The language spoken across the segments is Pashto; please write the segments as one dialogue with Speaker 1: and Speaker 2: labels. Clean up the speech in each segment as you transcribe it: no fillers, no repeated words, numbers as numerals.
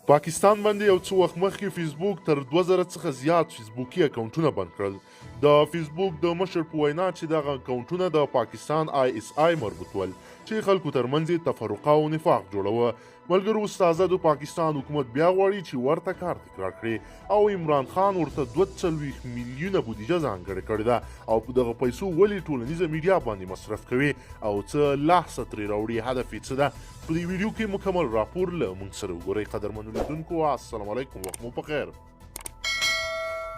Speaker 1: پاکستان باندې یو څو وخت مخکې فیسبوک تر 2000 څخه زیات فیسبوکي اکاونټونه بند کړل. د فیسبوک د مشر په وینا چې دغه اکاونټونه د پاکستان ISI مربوط ول چې خلکو ترمنځ تفرقه او نفاق جوړوه. ملګرو استازه د پاکستان حکومت بیا غواړي چې ورته کار تکرار کړي او عمران خان ورته 42 میلیونه بودیجه ځانګړې کړې ده او په دغه پیسو ولې ټولنیزه میډیا باندې مصرف کوي او څه لاسه ترې راوړي، هدف یې څه ده؟ په دې ویډیو کې مکمل راپور له موږ سره وګورئ. قدرمنو لیدونکو السلام علیکم، وخت مو په خیر.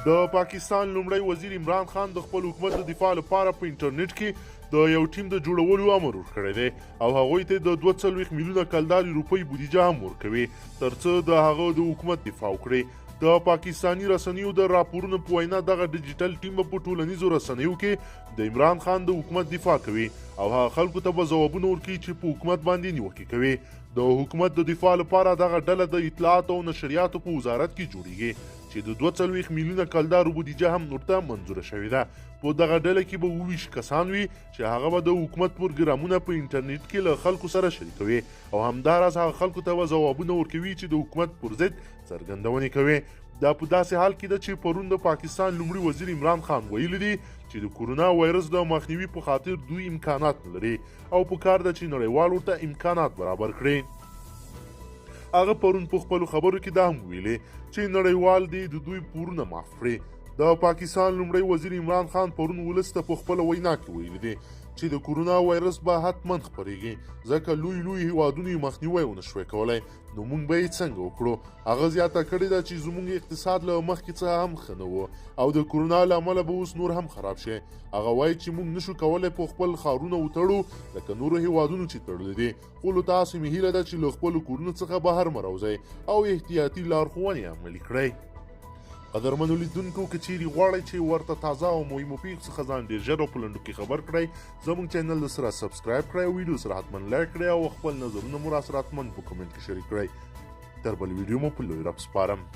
Speaker 1: د پاکستان لومړی وزیر عمران خان د خپل حکومت د دفاع لپاره په انټرنیټ کې د یو ټیم د جوړولو امر ورکړی دی او هغوی ته د 42 میلیونه کلداري روپۍ بودیجه هم ورکوي تر څو د هغه د حکومت دفاع وکړي. د پاکستاني رسنیو د راپورونو په وینا دغه ډیجیټل ټیم په ټولنیزو رسنیو کې د عمران خان د حکومت دفاع کوي او هغه خلکو ته به ځوابونه ورکوي چې په حکومت باندې نیوکې کوي. د حکومت د دفاع لپاره دغه ډله د اطلاعات او نشریاتو په وزارت کې جوړیږي چې د 42 میلیونه کلدارو بودیجه هم ورته منظوره شوې ده. په دغه ډله کې به 22 کسان وي چې هغه به د حکومت پروګرامونه په انټرنیټ کې له خلکو سره شریکوي او همداراز هغه خلکو ته به ځوابونه ورکوي چې د حکومت پر ضد څرګندونې کوي. دا په داسې حال کې ده چې پرون د پاکستان لومړي وزیر عمران خان ویلي دي چې د کورونا وایرس د مخنیوي په خاطر دوی امکانات نه لري او په کار ده چې نړیوال ورته امکانات برابر کړي. هغه پرون په خپلو خبرو کې دا هم ویلي چې نړیوال دې د دوی پورونه معاف کړي. د پاکستان لومړی وزیر عمران خان پرون ولس ته په خپله وینا کې ویلي دي چې د کورونا وایرس به حتما خپرېږي ځکه لوی هیوادونو یې مخنیوی ونه شوی کولی، نو موږ به یې څنګه وکړو؟ هغه زیاته کړې ده چې زموږ اقتصاد له مخکې څخه هم ښه نه و او د کورونا له امله به اوس نور هم خراب شي. هغه وایي چې موږ نشو کولی په خپل ښارونه وتړو لکه نورو هیوادونو چې تړلي دي، خو له تاسو مې هیله ده چې له خپلو کورونو څخه بهر مه راوځئ او احتیاطي لارښوونې عملي کړئ. قدرمنو لیدونکو که چیرې غواړئ چې ورته تازه او مهمو پیښو څخه ځان ډېر ژر او په لنډو کې خبر کړئ، زموږ چینل سره سبسکرایب کړئ او ویډیو سره حتما لایک کړئ او خپل نظرونه مو راسره حتما په کمنټ کې شریک کړئ. تر بل ویډیو مو په لوی رب سپارم.